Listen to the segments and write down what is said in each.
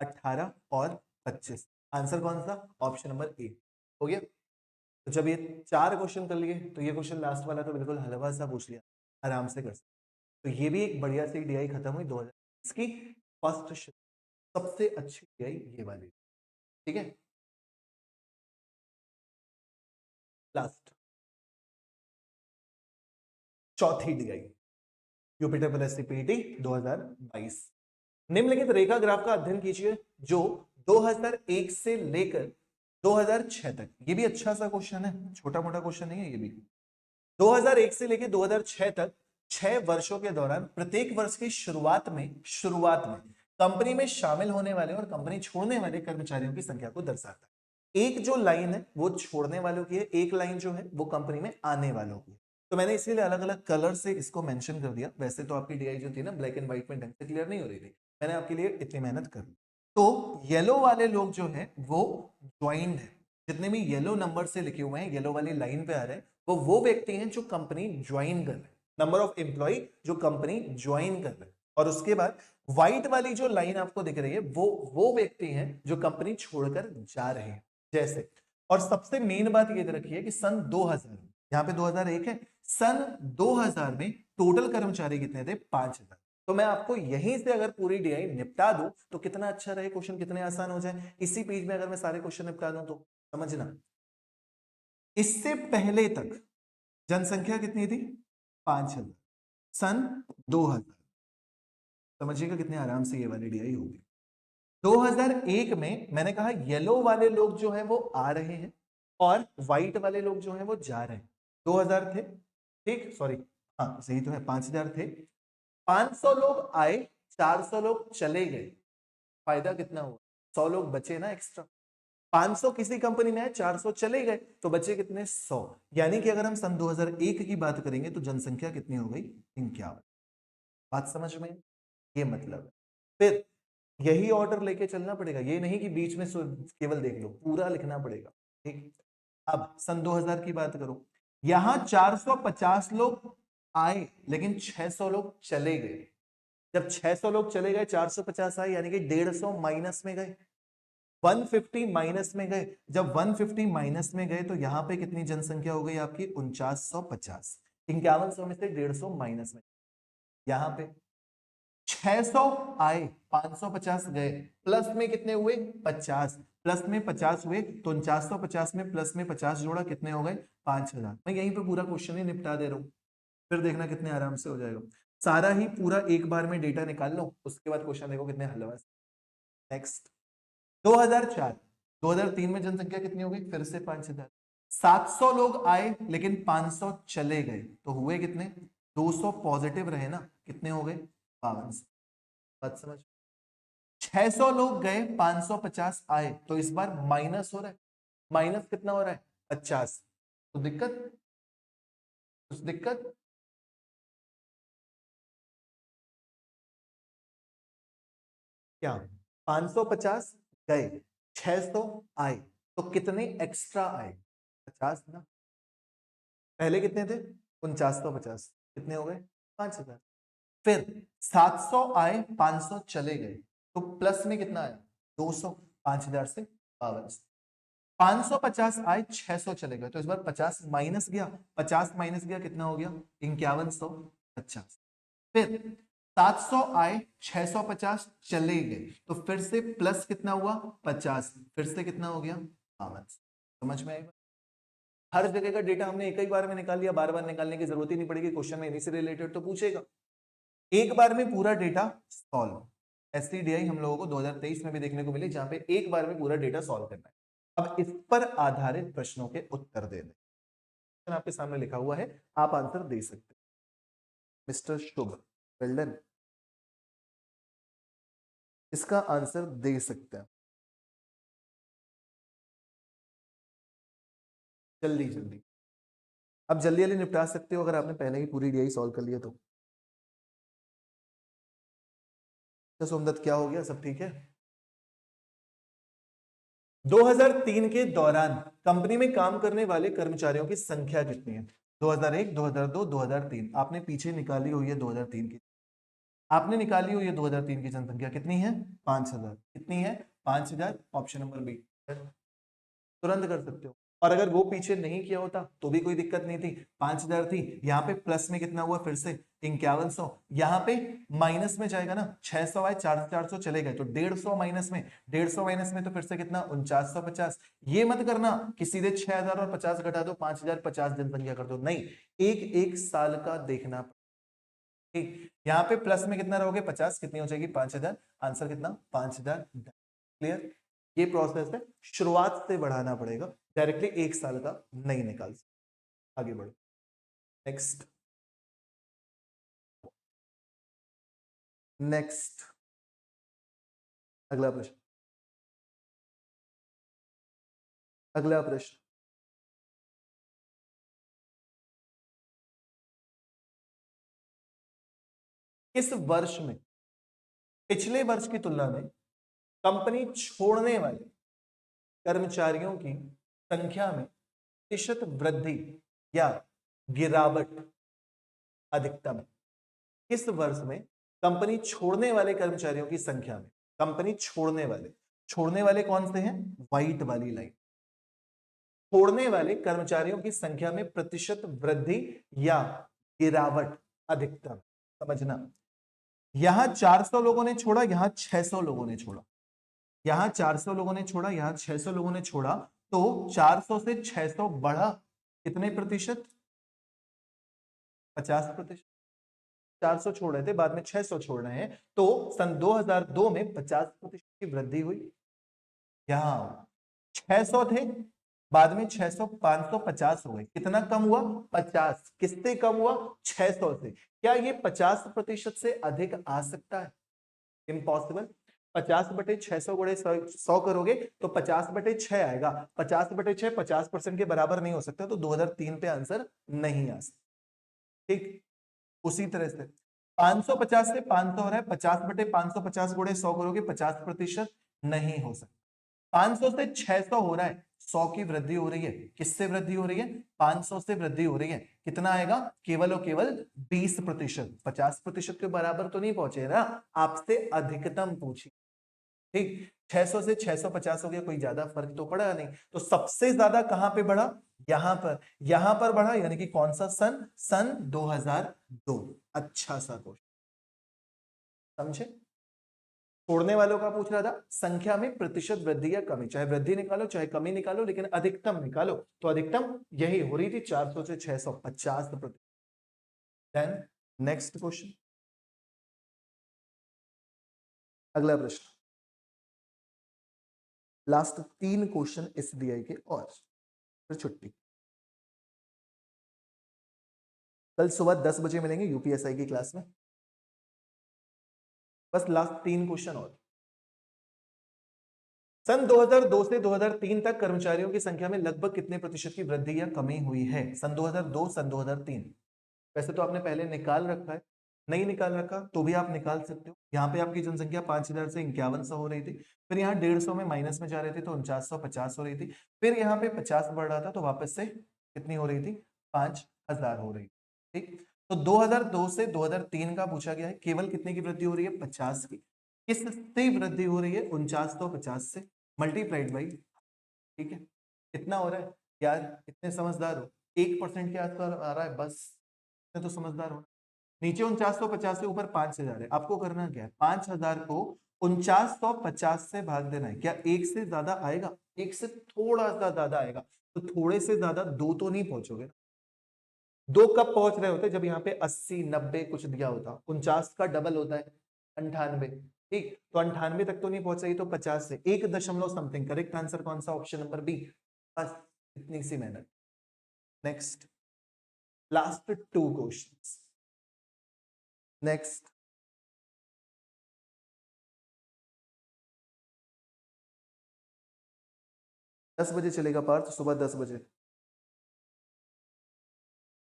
18 और 25। आंसर कौन सा? Option number A. हो गया। तो जब ये 4 क्वेश्चन कर लिए तो ये क्वेश्चन लास्ट वाला तो बिल्कुल हलवा सा पूछ लिया, आराम से कर सकते। तो ये भी एक बढ़िया सी डीआई खत्म हुई 2020 की फर्स्ट, सबसे अच्छी डीआई ये वाली। ठीक है, लास्ट चौथी डीआई यूपिटर प्लस सीपीटी 2022। निम्नलिखित रेखा ग्राफ का अध्ययन कीजिए जो 2001 से लेकर 2006 तक, ये भी अच्छा सा क्वेश्चन है, छोटा मोटा क्वेश्चन नहीं है ये भी। 2001 से लेकर 2006 तक 6 वर्षों के दौरान प्रत्येक वर्ष की शुरुआत में कंपनी में शामिल होने वाले और कंपनी छोड़ने वाले कर्मचारियों की संख्या को दर्शाता है। एक जो लाइन है वो छोड़ने वालों की है, एक लाइन जो है वो कंपनी में आने वालों की है। तो मैंने इसीलिए अलग अलग कलर से इसको मेंशन कर दिया। वैसे तो आपकी डीआई जो थी ना ब्लैक एंड व्हाइट में ढंग से क्लियर नहीं हो रही थी, मैंने आपके लिए इतनी मेहनत कर ली। तो येलो वाले लोग जो है वो ज्वाइंड है, जितने भी येलो नंबर से लिखे हुए हैं, येलो वाली लाइन पे आ रहे हैं, वो व्यक्ति हैं जो कंपनी ज्वाइन कर रहे हैं, नंबर ऑफ एम्प्लॉय जो कंपनी ज्वाइन कर रहे हैं। और उसके बाद व्हाइट वाली जो लाइन आपको दिख रही है वो व्यक्ति हैं जो कंपनी छोड़कर जा रहे हैं। जैसे, और सबसे मेन बात ये रखिए कि सन 2000, यहाँ पे 2001 है, सन 2000 में टोटल कर्मचारी कितने थे? 5000। तो मैं आपको यहीं से अगर पूरी डीआई निपटा दूं तो कितना अच्छा रहे, क्वेश्चन कितने आसान हो जाए। इसी पेज में अगर मैं सारे क्वेश्चन निपटा दूं तो समझना, इससे पहले तक जनसंख्या कितनी थी? 5000। सन 2000, समझिएगा कितने आराम से ये वाली डीआई होगी। 2001 में मैंने कहा येलो वाले लोग जो है वो आ रहे हैं और व्हाइट वाले लोग जो है वो जा रहे हैं। 2000 थे, ठीक, सॉरी, हाँ सही तो है, 5000 थे। 500 लोग आए, 400 लोग चले गए। फायदा कितना हुआ? 100 लोग बचे ना एक्स्ट्रा। 500 किसी कंपनी में आए, 400 चले गए, तो बचे कितने? 100। यानी कि अगर हम सन 2001 की बात करेंगे तो जनसंख्या कितनी हो गई? 51। बात समझ में? ये मतलब है। फिर यही ऑर्डर लेके चलना पड़ेगा, ये नहीं कि बीच में केवल देख लो, पूरा लिखना पड़ेगा। ठीक, अब सन 2000 की बात करो, यहां 450 लोग आए लेकिन 600 लोग चले गए। जब 600 लोग चले गए, 450 आए, यानी कि 150 माइनस में गए, 150 माइनस में गए। जब 150 माइनस में गए तो यहां पे कितनी जनसंख्या हो गई आपकी? 4950। 5100 में से 150 माइनस में, यहां पे 600 आए, 550 गए, प्लस में कितने हुए? 50। प्लस में 50 हुए तो 4950 में प्लस में 50 जोड़ा, कितने हो गए? 5000। मैं यहीं पे पूरा क्वेश्चन ही निपटा दे रहा हूं, फिर देखना कितने आराम से हो जाएगा। सारा ही पूरा एक बार में डेटा निकाल लो, उसके बाद क्वेश्चन देखो कितने हलवा। नेक्स्ट, 2004, 2003 में जनसंख्या कितनी हो गई? फिर से 5000। 700 लोग आए लेकिन 500 चले गए, तो हुए कितने? 200 पॉजिटिव रहे ना, कितने हो गए? 52। बात समझ? 600 लोग गए, 550 आए, तो इस बार माइनस हो रहा है। माइनस कितना हो रहा है? 50। तो दिक्कत, कुछ दिक्कत? क्या? 550 गए, 600 आए, तो कितने एक्स्ट्रा आए? 50 ना। पहले कितने थे? 4950, कितने हो गए? 5000। फिर 700 आए, 500 चले गए, तो प्लस में कितना आया? 200। 5000 से 52। 550 आए, 600 चले गए, तो इस बार 50 माइनस गया, 50 माइनस गया, कितना हो गया? 5150। फिर 700 आए, 650 चले गए, तो फिर से प्लस कितना हुआ? 50। फिर से कितना हो गया? 52। समझ में आएगा? हर जगह का डेटा हमने एक ही बार में निकाल लिया, बार बार निकालने की जरूरत ही नहीं पड़ेगी, क्वेश्चन में इन्हीं से रिलेटेड तो पूछेगा। एक बार में पूरा डेटा सॉल्व, ऐसी डीआई हम लोगों को 2023 में भी देखने को मिली, जहां पे एक बार में पूरा डेटा सॉल्व करना है। अब इस पर आधारित प्रश्नों के उत्तर देने, आपके सामने लिखा हुआ है, आप आंसर दे सकते हैं। मिस्टर शुभ, वेल डन, इसका आंसर दे सकते हैं जल्दी जल्दी। अब जल्दी जल्दी निपटा सकते हो अगर आपने पहले ही पूरी डीआई सॉल्व कर लिया तो। सोमदत्त, क्या हो गया? सब ठीक है? 2003 के दौरान कंपनी में काम करने वाले कर्मचारियों की संख्या कितनी है? 2001, 2002, 2003, आपने पीछे निकाली हुई है 2003 की। आपने निकाली हो ये 2003 की जनसंख्या कितनी है 5000, कितनी है 5000, ऑप्शन नंबर बी, तुरंत कर सकते हो। और अगर वो पीछे नहीं किया होता तो भी कोई दिक्कत नहीं थी, 5000 थी, यहाँ पे प्लस में कितना हुआ फिर से 5100, यहाँ पे माइनस में जाएगा ना, 600 आए, 400 चले गए तो 150 माइनस में, 150 माइनस में तो फिर से कितना 4950। ये मत करना कि सीधे 6000 और 50 घटा दो 5050 जनसंख्या कर दो, नहीं, एक एक साल का देखना। ठीक, यहाँ पे प्लस में कितना रहोगे 50, कितनी हो जाएगी 5000, आंसर कितना 5000। क्लियर, ये प्रोसेस है, शुरुआत से बढ़ाना पड़ेगा, डायरेक्टली एक साल का नहीं निकाल सकते। आगे बढ़ो, नेक्स्ट, नेक्स्ट, अगला प्रश्न, अगला प्रश्न, इस वर्ष में पिछले वर्ष की तुलना में कंपनी छोड़ने वाले कर्मचारियों की संख्या में प्रतिशत वृद्धि या गिरावट अधिकतम है। किस वर्ष में कंपनी छोड़ने वाले कर्मचारियों की संख्या में, कंपनी छोड़ने वाले कौन से हैं, व्हाइट वाली लाइन, छोड़ने वाले कर्मचारियों की संख्या में प्रतिशत वृद्धि या गिरावट अधिकतम, समझना, यहां 400 लोगों ने छोड़ा, यहां 600 लोगों ने छोड़ा, यहां 400 लोगों ने छोड़ा, यहां 600 लोगों ने छोड़ा, तो 400 से 600 बढ़ा कितने प्रतिशत, 50%। 400 छोड़ रहे थे, बाद में 600 छोड़ रहे हैं, तो सन 2002 में 50% की वृद्धि हुई। यहां 600 थे, बाद में 600 550 हो गए, कितना कम हुआ 50, किससे कम हुआ 600 से। क्या ये 50% से अधिक आ सकता है, इम्पॉसिबल। 50/600 गुणे 100 करोगे तो 50/6 आएगा, 50/6 50% के बराबर नहीं हो सकता, तो 2003 पे आंसर नहीं आ सकता। ठीक, उसी तरह से 550 से 500 हो रहा है, 50/550 गुणे 100 करोगे 50% नहीं हो सकता। 500 से 600 हो रहा है, 100 की वृद्धि हो रही है, किससे वृद्धि हो रही है 500 से वृद्धि हो रही है, कितना आएगा केवल और केवल 20%, 50% के बराबर तो नहीं पहुंचे ना, आपसे अधिकतम पूछी। ठीक, 600 से 650 हो गया, कोई ज्यादा फर्क तो पड़ा नहीं, तो सबसे ज्यादा कहां पे बढ़ा, यहां पर बढ़ा, यानी कि कौन सा सन, सन 2002। अच्छा सा क्वेश्चन, समझे। छोड़ने वालों का पूछ रहा था, संख्या में प्रतिशत वृद्धि या कमी, चाहे वृद्धि निकालो चाहे कमी निकालो, लेकिन अधिकतम निकालो, तो अधिकतम यही हो रही थी 400 से 650%। देन नेक्स्ट क्वेश्चन, अगला प्रश्न, लास्ट 3 क्वेश्चन एसबीआई के और फिर छुट्टी। कल सुबह 10 बजे मिलेंगे यूपीएसआई की क्लास में, बस लास्ट 3 क्वेश्चन और। सन 2002 से 2003 तक कर्मचारियों की संख्या में लगभग कितने प्रतिशत की वृद्धि या कमी हुई है, सन 2002 सन 2003। वैसे तो आपने पहले निकाल रखा है, नहीं निकाल रखा तो भी आप निकाल सकते हो। यहाँ पे आपकी जनसंख्या 5000 से 5100 हो रही थी, फिर यहाँ 150 में माइनस में जा रहे थे तो 4950 हो रही थी, फिर यहाँ पे 50 बढ़ रहा था तो वापस से कितनी हो रही थी 5000 हो रही थी। ठीक, तो 2002 से 2003 का पूछा गया है, केवल कितने की वृद्धि हो रही है 50 की, किससे वृद्धि हो रही है 4950 से, मल्टीप्लाइड बाई, ठीक है, कितना हो रहा है यार, इतने समझदार हो, 1% के आसपास आ रहा है बस, तो समझदार हो। नीचे 4950 से ऊपर 5000 है, आपको करना क्या है 5000 को 4950 से भाग देना है, क्या एक से ज्यादा आएगा, एक से थोड़ा सा ज्यादा आएगा, तो थोड़े से ज्यादा दो तो नहीं पहुंचोगे, दो कब पहुंच रहे होते, जब यहाँ पे 80 90 कुछ दिया होता, 49 का डबल होता है 98। ठीक, तो 98 तक तो नहीं पहुंच रही, तो 50 से 1 समथिंग, करेक्ट आंसर कौन सा, ऑप्शन नंबर बी, बस इतनी सी मेहनत। नेक्स्ट, लास्ट 2 क्वेश्चंस, नेक्स्ट, 10 बजे चलेगा पार्थ, सुबह 10 बजे,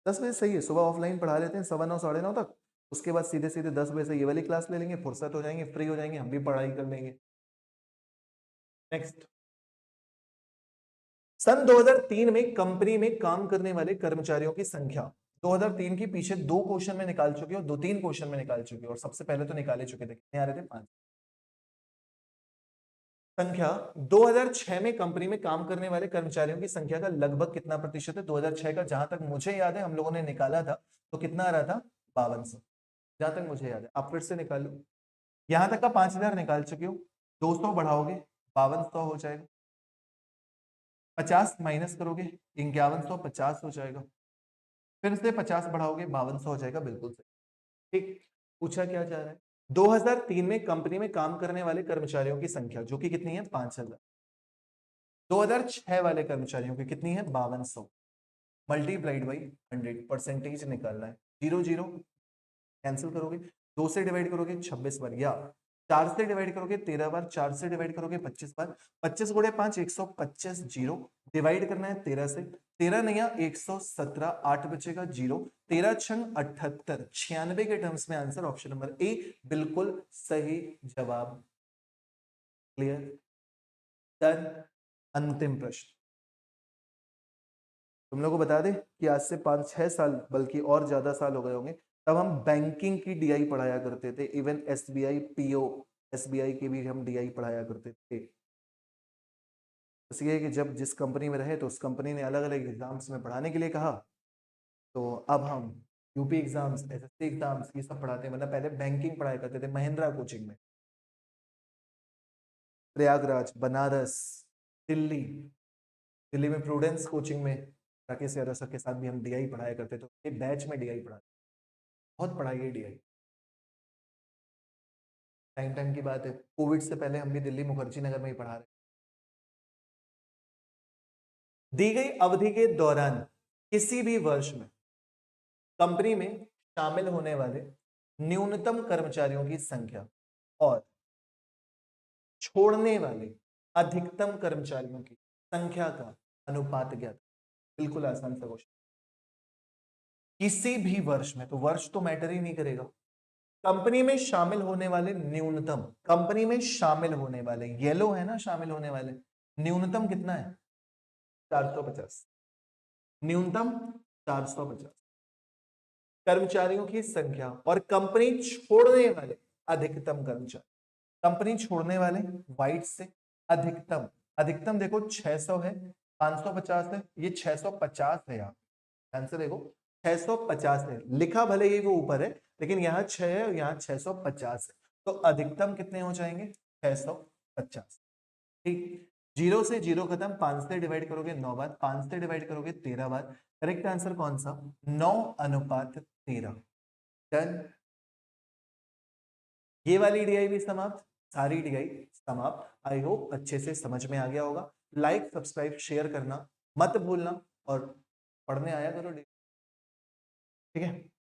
10 बजे सही है, सुबह ऑफलाइन पढ़ा लेते हैं 9:15 9:30 तक, उसके बाद सीधे सीधे 10 बजे से ये वाली क्लास ले लेंगे, फुर्सत हो जाएंगे, फ्री हो जाएंगे, हम भी पढ़ाई कर लेंगे। नेक्स्ट, सन 2003 में कंपनी में काम करने वाले कर्मचारियों की संख्या 2003 की पीछे 2 क्वेश्चन में निकाल चुके हो, 2-3 क्वेश्चन में निकाल चुके हो, और सबसे पहले तो निकाले चुके थे। कितने आ रहे थे? 5 संख्या। 2006 में कंपनी में काम करने वाले कर्मचारियों की संख्या का लगभग कितना प्रतिशत है? 2006 का जहां तक मुझे याद है हम लोगों ने निकाला था, तो कितना आ रहा था? 5200, जहां तक मुझे याद है। आप फिर से निकाल लो। यहां तक का 5000 निकाल चुके हो, 200 बढ़ाओगे 5200 हो जाएगा, 50 माइनस करोगे 5150 हो जाएगा, फिर से 50 बढ़ाओगे 5200 हो जाएगा। बिल्कुल सही। ठीक। पूछा क्या जा रहा है? 2003 में कंपनी में काम करने वाले कर्मचारियों की संख्या जो कि कितनी है? 5000। 2006 वाले कर्मचारियों की कितनी है? 5200। मल्टीप्लाइड बाई 100, परसेंटेज निकालना है। 0 0 कैंसिल करोगे, 2 से डिवाइड करोगे 26 बार, या 4 से डिवाइड करोगे 13 बार, 4 से डिवाइड करोगे 25 बार, 25 गुणे 5 125, जीरो डिवाइड करना है 13 से, 13 नहीं 117, 8 बचेगा जीरो, 13 छंग 78, 96 के टर्म्स में आंसर ऑप्शन नंबर ए बिल्कुल सही जवाब। क्लियर? डन। अंतिम प्रश्न तुम लोगों को बता दें कि आज से 5-6 साल बल्कि और ज्यादा साल हो गए होंगे, तब हम बैंकिंग की डीआई पढ़ाया करते थे। इवन एसबीआई पीओ, एसबीआई की भी हम डीआई पढ़ाया करते थे। इसलिए कि जब जिस कंपनी में रहे तो उस कंपनी ने अलग अलग एग्जाम्स में पढ़ाने के लिए कहा, तो अब हम यूपी एग्जाम्स, एसएससी एग्जाम्स ये सब पढ़ाते हैं। मतलब पहले बैंकिंग पढ़ाया करते थे महिंद्रा कोचिंग में, प्रयागराज, बनारस, दिल्ली, दिल्ली में प्रूडेंस कोचिंग में राकेश यादव सर के साथ भी हम डीआई पढ़ाया करते थे। तो बैच में डीआई पढ़ा, बहुत पढ़ाई है डीआई। टाइम टाइम की बात है, कोविड से पहले हम भी दिल्ली मुखर्जी नगर में ही पढ़ा रहे। दी गई अवधि के दौरान किसी भी वर्ष में कंपनी में शामिल होने वाले न्यूनतम कर्मचारियों की संख्या और छोड़ने वाले अधिकतम कर्मचारियों की संख्या का अनुपात ज्ञात। बिल्कुल आसान सा क्वेश्चन। किसी भी वर्ष में, तो वर्ष तो मैटर ही नहीं करेगा। कंपनी में शामिल होने वाले न्यूनतम, कंपनी में शामिल होने वाले, येलो है ना शामिल होने वाले, न्यूनतम कितना है? 450। न्यूनतम 450 कर्मचारियों की संख्या और कंपनी छोड़ने वाले अधिकतम कर्मचारी। कंपनी छोड़ने वाले व्हाइट से, अधिकतम, अधिकतम देखो 600 है, 550 है, ये 650 है। यहाँ आंसर देखो 650 है, लिखा भले ही वो ऊपर है लेकिन यहाँ 6 है और यहाँ 650 है, तो अधिकतम कितने हो जाएंगे? 650। ठीक। 0 से 0 खत्म, 5 से डिवाइड करोगे 9 बार, 5 से डिवाइड करोगे 13 बार। करेक्ट आंसर कौन सा? 9:13। डन। ये वाली डीआई भी समाप्त, सारी डीआई समाप्त। आई होप अच्छे से समझ में आ गया होगा। लाइक सब्सक्राइब शेयर करना मत भूलना और पढ़ने आया करो। ठीक है।